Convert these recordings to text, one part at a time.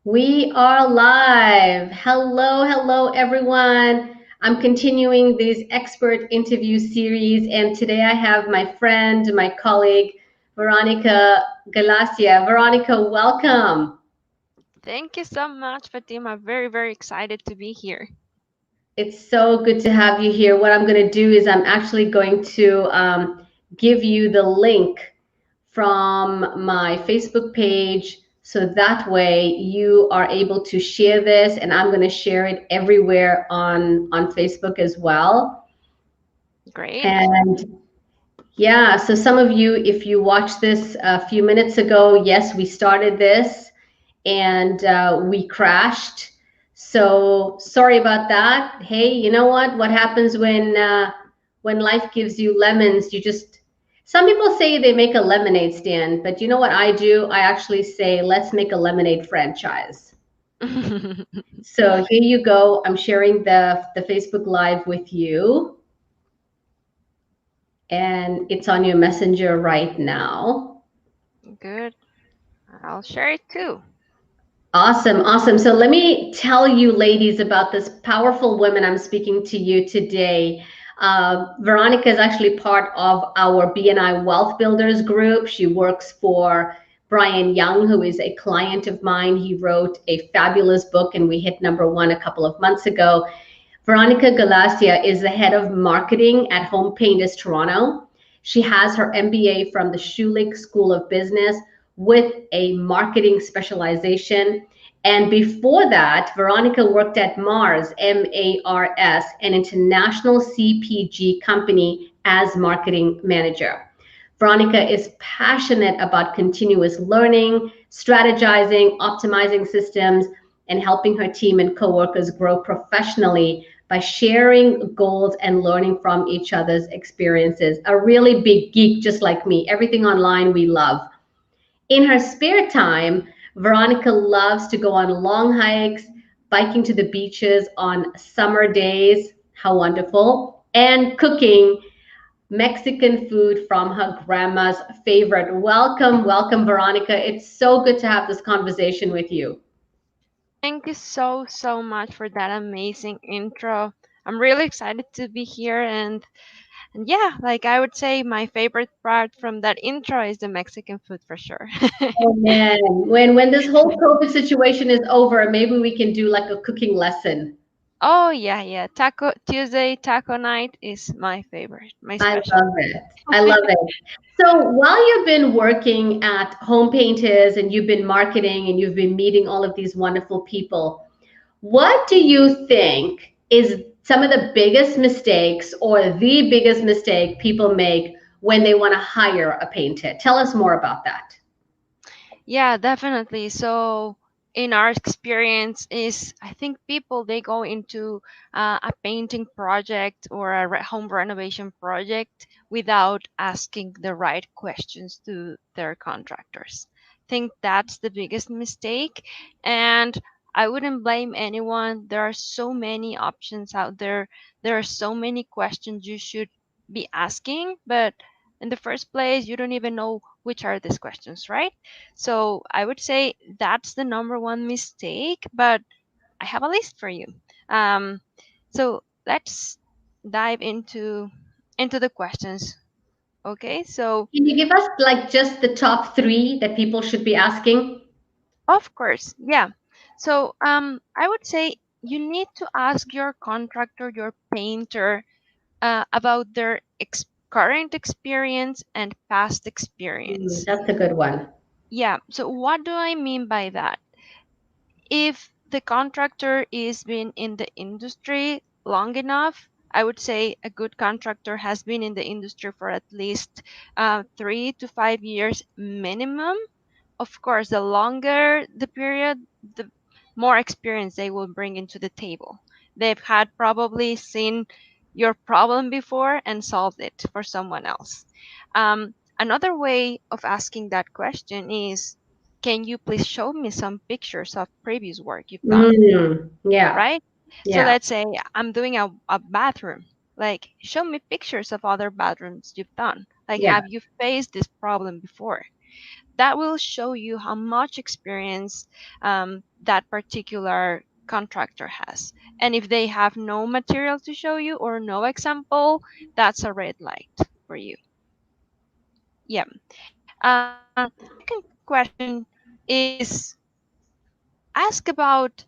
We are live. Hello, everyone. I'm continuing this expert interview series, and today I have my friend, my colleague, Veronica Galicia. Veronica, welcome. Thank you so much, Fatima. Very, very excited to be here. It's so good to have you here. What I'm going to do is I'm actually going to give you the link from my Facebook page so that way you are able to share this, and I'm going to share it everywhere on Facebook as well. Great. And yeah, so some of you, if you watched this a few minutes ago, yes, we started this and we crashed. So sorry about that. Hey, you know what? What happens when life gives you lemons? You just some people say they make a lemonade stand, but you know what I do? I actually say let's make a lemonade franchise. So here you go. I'm sharing the Facebook Live with you, and it's on your messenger right now. Good. I'll share it too. Awesome, awesome. So let me tell you, ladies, about this powerful woman I'm speaking to you today. Veronica is actually part of our BNI Wealth Builders group. She works for Brian Young, who is a client of mine. He wrote a fabulous book, and we hit number one a couple of months ago. Veronica Galicia is the head of marketing at Home Painters Toronto. She has her MBA from the Schulich School of Business with a marketing specialization. And before that, Veronica worked at Mars, MARS, an international CPG company as marketing manager. Veronica is passionate about continuous learning, strategizing, optimizing systems, and helping her team and coworkers grow professionally by sharing goals and learning from each other's experiences. A really big geek, just like me. Everything online we love. In her spare time, Veronica loves to go on long hikes, biking to the beaches on summer days. How wonderful. And cooking Mexican food from her grandma's favorite. Welcome, Veronica. It's so good to have this conversation with you. Thank you so, so much for that amazing intro. I'm really excited to be here and yeah, like I would say my favorite part from that intro is the Mexican food for sure. Oh man, when this whole COVID situation is over, maybe we can do like a cooking lesson. Oh yeah, yeah. Taco Tuesday, taco night is my favorite, my I special. love it. I love it. So while you've been working at Home Painters and you've been marketing and you've been meeting all of these wonderful people, what do you think is some of the biggest mistakes or the biggest mistake people make when they want to hire a painter? Tell us more about that. Yeah, definitely. So, in our experience, is I think people they go into a painting project or a home renovation project without asking the right questions to their contractors. I think that's the biggest mistake, and I wouldn't blame anyone. There are so many options out there. There are so many questions you should be asking, but in the first place, you don't even know which are these questions, right? So I would say that's the number one mistake, but I have a list for you. Um, so let's dive into the questions. Okay, so Can you give us like just the top three that people should be asking? of course, yeah. So I would say you need to ask your contractor, your painter, about their current experience and past experience. That's a good one. Yeah. So what do I mean by that? If the contractor is been in the industry long enough, I would say a good contractor has been in the industry for at least 3 to 5 years minimum. Of course, the longer the period, the more experience they will bring into the table. They've had probably seen your problem before and solved it for someone else. Another way of asking that question is, can you please show me some pictures of previous work you've done? Yeah, Right? So yeah, let's say I'm doing a bathroom. Like, show me pictures of other bathrooms you've done. Like, yeah. have you faced this problem before? That will show you how much experience that particular contractor has. And if they have no material to show you or no example, that's a red light for you. Yeah. Second question is, ask about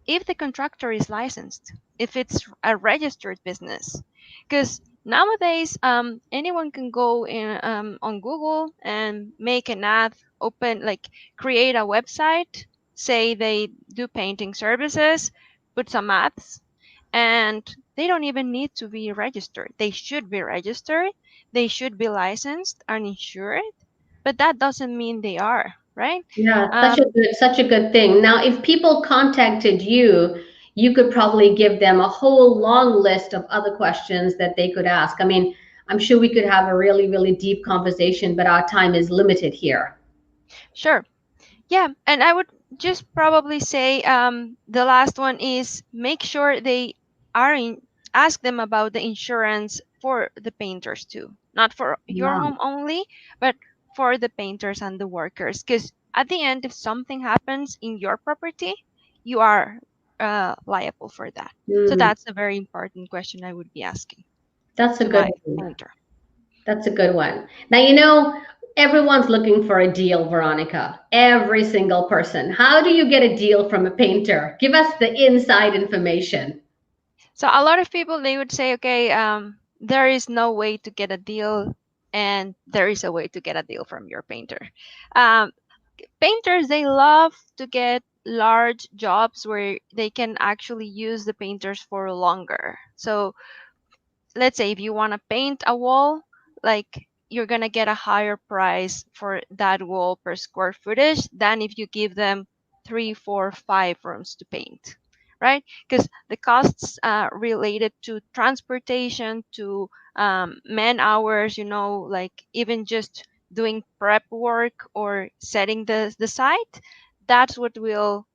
if the contractor is licensed, if it's a registered business. Because nowadays, anyone can go in on Google and make an ad, open, like create a website, say they do painting services, put some ads, and they don't even need to be registered. They should be registered, they should be licensed and insured, but that doesn't mean they are, right? Yeah, Um, such a good thing. Now, if people contacted you, you could probably give them a whole long list of other questions that they could ask. I mean, I'm sure we could have a really, really deep conversation, but our time is limited here. sure. Yeah, and I would just probably say the last one is make sure they are in, ask them about the insurance for the painters too, not for your Yeah. home only, but for the painters and the workers. Because at the end, if something happens in your property, you are liable for that. So Mm, that's a very important question I would be asking that's a to good my one. painter. That's a good one. Now, everyone's looking for a deal, Veronica. Every single person. How do you get a deal from a painter? Give us the inside information. So a lot of people they would say, okay, there is no way to get a deal, and there is a way to get a deal from your painter. Um, Painters they love to get large jobs where they can actually use the painters for longer. So let's say if you want to paint a wall, like you're gonna get a higher price for that wall per square footage than if you give them 3, 4, 5 rooms to paint, right? Because the costs related to transportation, to man hours, like even just doing prep work or setting the site, that's what will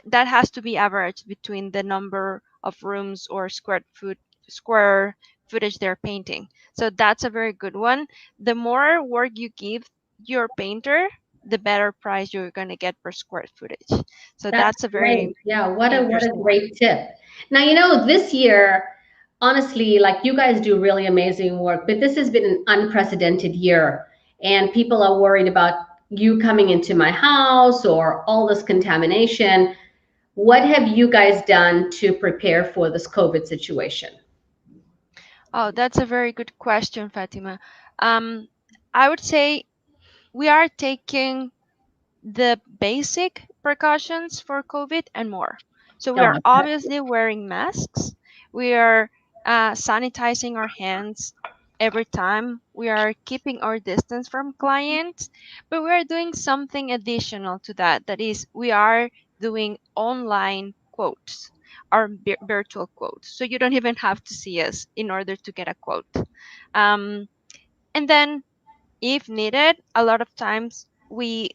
that has to be averaged between the number of rooms or square footage they're painting. So that's a very good one. The more work you give your painter, the better price you're going to get per square footage. So That's that's a great. very Yeah, what a interesting one. great tip. Now, this year, honestly, like you guys do really amazing work, but this has been an unprecedented year, and people are worried about you coming into my house or all this contamination. What have you guys done to prepare for this COVID situation? Oh, that's a very good question, Fatima. Um, I would say we are taking the basic precautions for COVID and more. So we Oh, are obviously wearing masks. We are sanitizing our hands every time. We are keeping our distance from clients, but we are doing something additional to that. That is, we are doing online quotes, our virtual quotes. So you don't even have to see us in order to get a quote. Um, and then, if needed, a lot of times we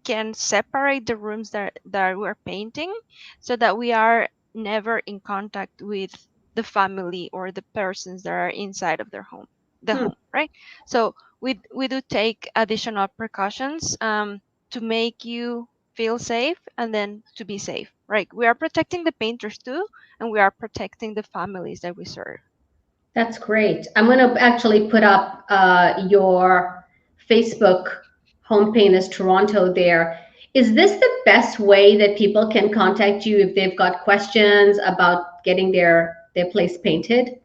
can separate the rooms that we're painting so that we are never in contact with the family or the persons that are inside of the hmm. home, right? So we do take additional precautions to make you feel safe and then to be safe, right? We are protecting the painters too, and we are protecting the families that we serve. That's great. I'm going to actually put up your Facebook home paint as Toronto there. Is this the best way that people can contact you if they've got questions about getting their place painted?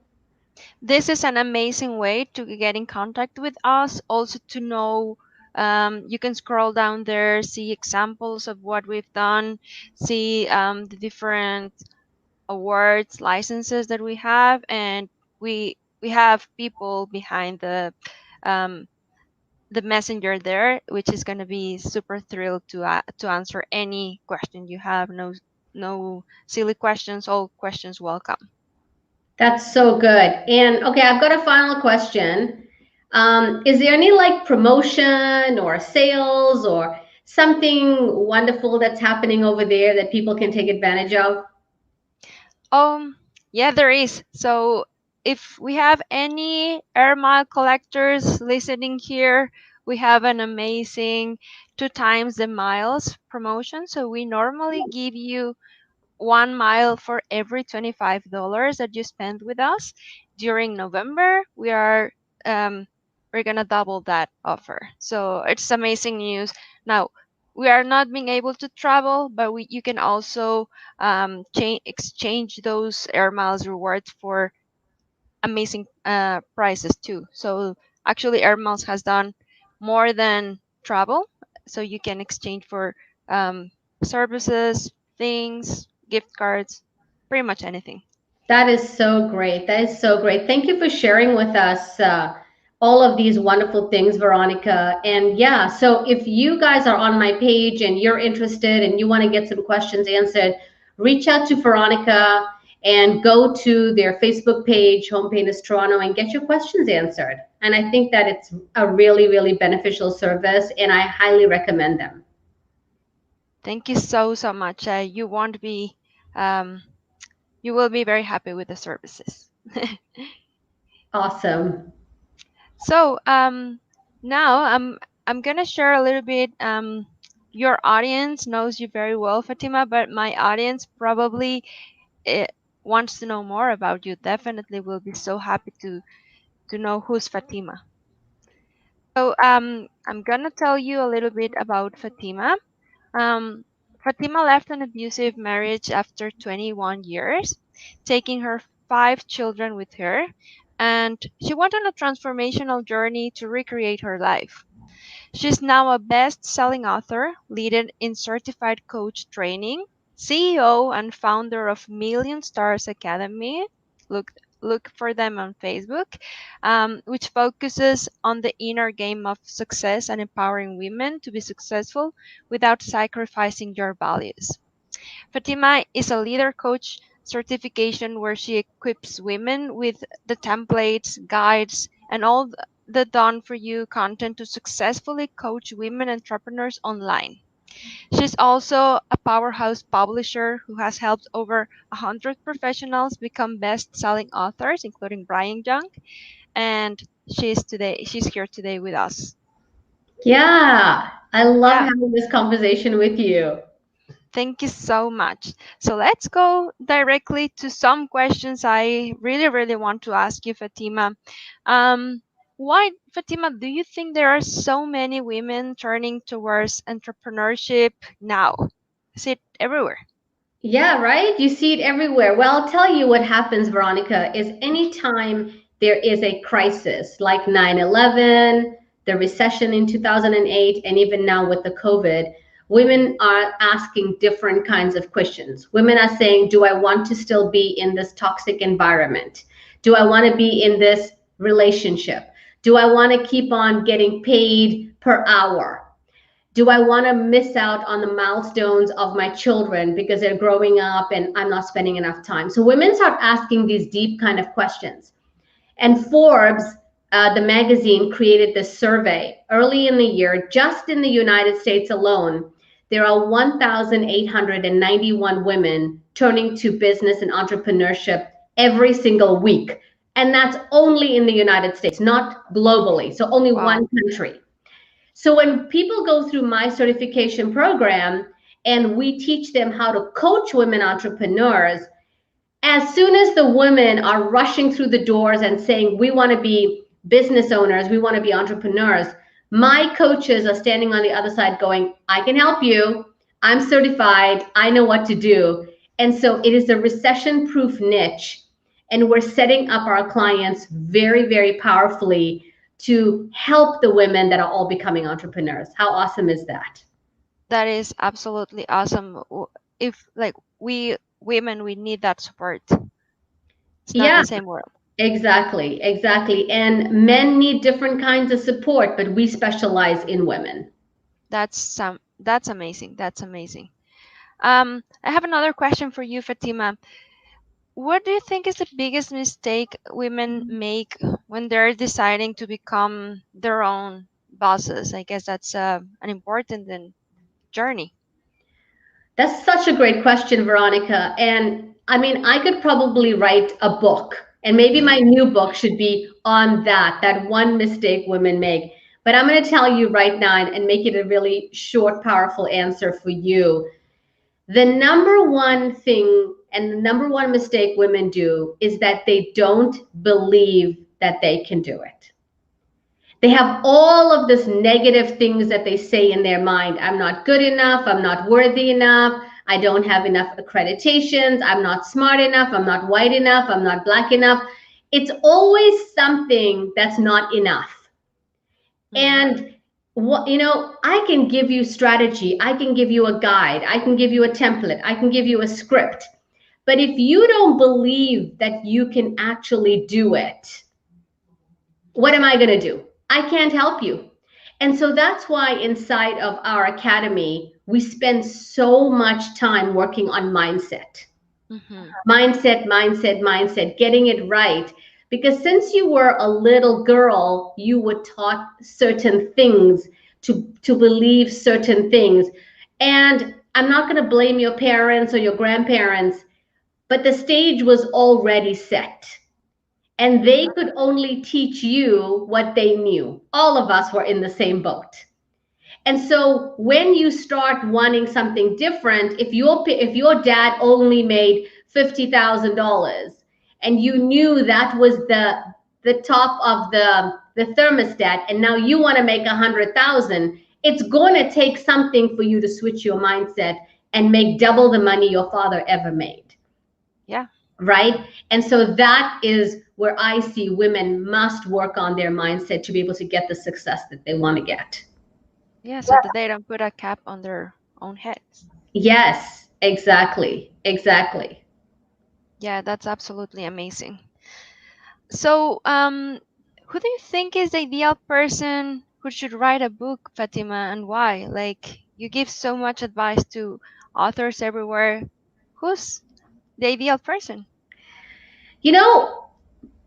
This is an amazing way to get in contact with us. Also, to know, you can scroll down there, see examples of what we've done, see the different awards, licenses that we have, and we have people behind um, the messenger there, which is going to be super thrilled to answer any question you have. No silly questions. All questions welcome. That's so good. And okay, I've got a final question. Is there any like promotion or sales or something wonderful that's happening over there that people can take advantage of? Um, yeah, there is. So if we have any air mile collectors listening here, we have an amazing 2 times the miles promotion. So we normally give you 1 mile for every $25 that you spend with us. During November, um, we're gonna double that offer. So it's amazing news. Now we are not being able to travel, but you can also exchange those air miles rewards for amazing prices too. So actually, air miles has done more than travel, so you can exchange for um, services, things, gift cards, pretty much anything. That is so great. That is so great. Thank you for sharing with us all of these wonderful things, Veronica. And yeah, so if you guys are on my page and you're interested and you want to get some questions answered, reach out to Veronica and go to their Facebook page, Home Painters Toronto, and get your questions answered. And I think that it's a really, really beneficial service, and I highly recommend them. Thank you so much. You won't be, um, you will be very happy with the services. Awesome. So now I'm gonna share a little bit. Your audience knows you very well, Fatima, but my audience probably eh, wants to know more about you. Definitely will be so happy to know who's Fatima. So I'm gonna tell you a little bit about Fatima. Um, Fatima left an abusive marriage after 21 years, taking her 5 children with her, and she went on a transformational journey to recreate her life. She's now a best selling author, leader in certified coach training, CEO and founder of Million Stars Academy. Look, look for them on Facebook, which focuses on the inner game of success and empowering women to be successful without sacrificing your values. Fatima is a leader coach certification where she equips women with the templates, guides, and all the done for you content to successfully coach women entrepreneurs online. She's also a powerhouse publisher who has helped over 100 professionals become best-selling authors, including Brian Young, and she's here today with us. Yeah, I love Yeah, having this conversation with you. thank you so much. So let's go directly to some questions I really want to ask you, Fatima. Um, why, Fatima, do you think there are so many women turning towards entrepreneurship now? Is it everywhere? Yeah, right? You see it everywhere. Well, I'll tell you what happens, Veronica, is anytime there is a crisis like 9/11, the recession in 2008, and even now with the COVID, women are asking different kinds of questions. Women are saying, do I want to still be in this toxic environment? Do I want to be in this relationship? Do I want to keep on getting paid per hour? Do I want to miss out on the milestones of my children because they're growing up and I'm not spending enough time? So women start asking these deep kind of questions. And Forbes, the magazine, created this survey early in the year. Just in the United States alone, there are 1,891 women turning to business and entrepreneurship every single week. And that's only in the United States, not globally. So only Wow. one country. So when people go through my certification program and we teach them how to coach women entrepreneurs, as soon as the women are rushing through the doors and saying, we want to be business owners, we want to be entrepreneurs, my coaches are standing on the other side going, I can help you. I'm certified. I know what to do. And so it is a recession proof niche. And we're setting up our clients very powerfully to help the women that are all becoming entrepreneurs. How awesome is that? That is absolutely awesome. If like we women, we need that support. It's not Yeah, the same world. exactly. And men need different kinds of support, but we specialize in women. That's amazing. That's amazing. I have another question for you, Fatima. What do you think is the biggest mistake women make when they're deciding to become their own bosses? I guess that's an important journey. That's such a great question, Veronica. And I mean, I could probably write a book, and maybe my new book should be on that one mistake women make. But I'm going to tell you right now and make it a really short, powerful answer for you. The number one thing and the number one mistake women do is that they don't believe that they can do it. They have all of this negative things that they say in their mind. I'm not good enough. I'm not worthy enough. I don't have enough accreditations. I'm not smart enough. I'm not white enough. I'm not black enough. It's always something that's not enough. Mm. And what, I can give you strategy. I can give you a guide. I can give you a template. I can give you a script. But if you don't believe that you can actually do it, what am I going to do? I can't help you. And so that's why inside of our academy, we spend so much time working on mindset, Mm-hmm. mindset, getting it right. Because since you were a little girl, you were taught certain things to believe certain things. And I'm not going to blame your parents or your grandparents, but the stage was already set and they Mm-hmm. could only teach you what they knew. All of us were in the same boat. And so when you start wanting something different, if your dad only made $50,000 and you knew that was the top of the thermostat and now you want to make 100,000, it's going to take something for you to switch your mindset and make double the money your father ever made, Yeah. right? And so that is where I see women must work on their mindset to be able to get the success that they want to get. Yeah. So that they don't put a cap on their own heads. Yes, exactly. Exactly. Yeah, that's absolutely amazing. So, who do you think is the ideal person who should write a book, Fatima, and why? Like, you give so much advice to authors everywhere. Who's the ideal person? You know,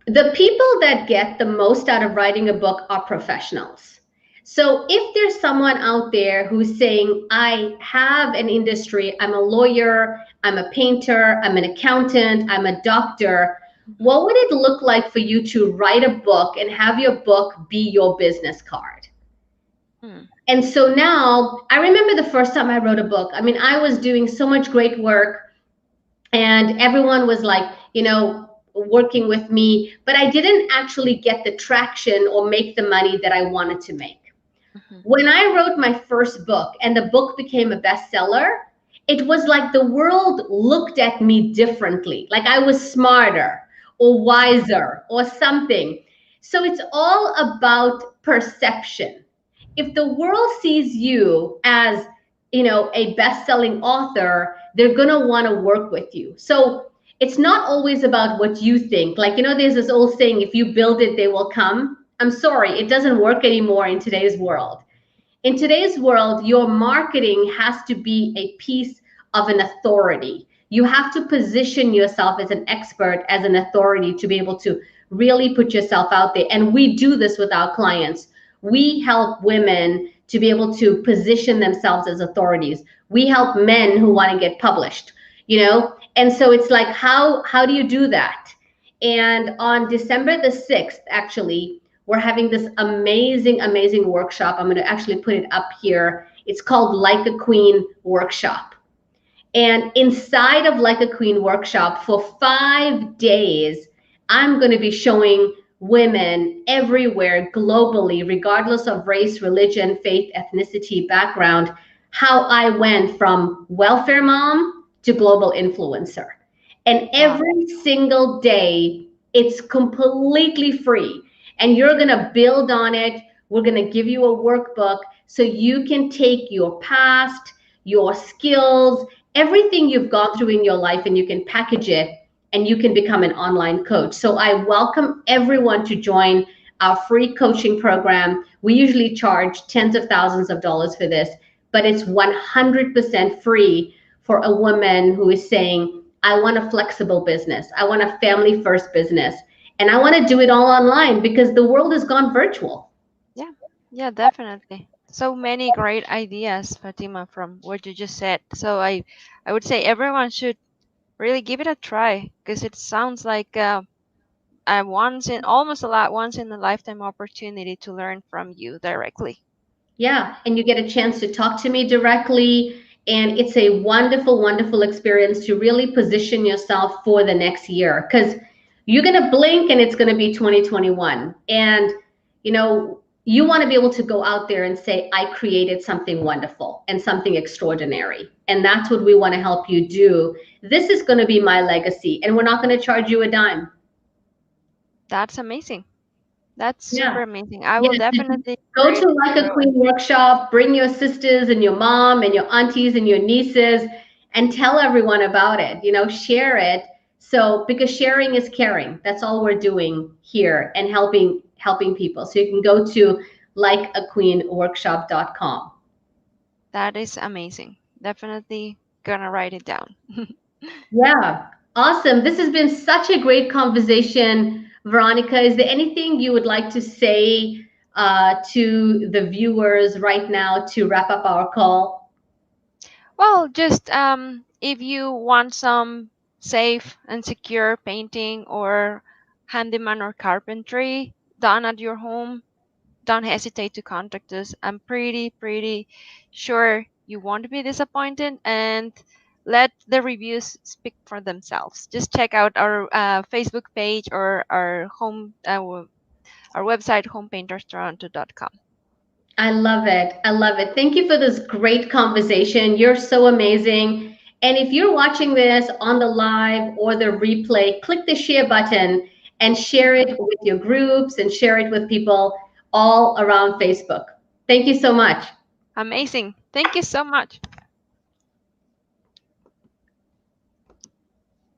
the people that get the most out of writing a book are professionals. So if there's someone out there who's saying, I have an industry, I'm a lawyer, I'm a painter, I'm an accountant, I'm a doctor, Hmm. what would it look like for you to write a book and have your book be your business card? Hmm. And so now I remember the first time I wrote a book. I mean, I was doing so much great work and everyone was like, working with me, but I didn't actually get the traction or make the money that I wanted to make. Hmm. When I wrote my first book and the book became a bestseller, it was like the world looked at me differently, like I was smarter or wiser or something. So it's all about perception. If the world sees you as, a best-selling author, they're going to want to work with you. So it's not always about what you think. Like, there's this old saying, if you build it, they will come. I'm sorry, it doesn't work anymore in today's world. In today's world, your marketing has to be a piece of an authority. You have to position yourself as an expert, as an authority to be able to really put yourself out there. And we do this with our clients. We help women to be able to position themselves as authorities. We help men who want to get published, And so it's like, how do you do that? And on December the 6th, actually, we're having this amazing, amazing workshop. I'm going to actually put it up here. It's called Like a Queen Workshop. And inside of Like a Queen Workshop for 5 days, I'm going to be showing women everywhere globally, regardless of race, religion, faith, ethnicity, background, how I went from welfare mom to global influencer. And Wow. every single day, it's completely free. And you're going to build on it. We're going to give you a workbook so you can take your past, your skills, everything you've gone through in your life, and you can package it and you can become an online coach. So I welcome everyone to join our free coaching program. We usually charge tens of thousands of dollars for this, but it's 100% free for a woman who is saying, I want a flexible business. I want a family first business. And I want to do it all online because the world has gone virtual. Yeah. Yeah, definitely. So many great ideas, Fatima, from what you just said. So I would say everyone should really give it a try because it sounds like a once in almost a lot once in a lifetime opportunity to learn from you directly. Yeah, and you get a chance to talk to me directly. And it's a wonderful, wonderful experience to really position yourself for the next year because you're going to blink and it's going to be 2021. And, you want to be able to go out there and say, I created something wonderful and something extraordinary. And that's what we want to help you do. This is going to be my legacy, and we're not going to charge you a dime. That's amazing. That's super Yeah. amazing. I will Yes, definitely go read to Like a through Queen workshop, bring your sisters and your mom and your aunties and your nieces and tell everyone about it, share it. So because sharing is caring. That's all we're doing here and helping people. So you can go to likeaqueenworkshop.com. that is amazing. Definitely gonna write it down. Yeah. Awesome. This has been such a great conversation, Veronica. Is there anything you would like to say to the viewers right now to wrap up our call? Well, just if you want some safe and secure painting or handyman or carpentry done at your home, don't hesitate to contact us. I'm pretty sure you won't be disappointed, and let the reviews speak for themselves. Just check out our Facebook page or our website, homepainterstoronto.com. I love it. I love it. Thank you for this great conversation. You're so amazing. And if you're watching this on the live or the replay, click the share button and share it with your groups and share it with people all around Facebook. Thank you so much. Amazing. Thank you so much.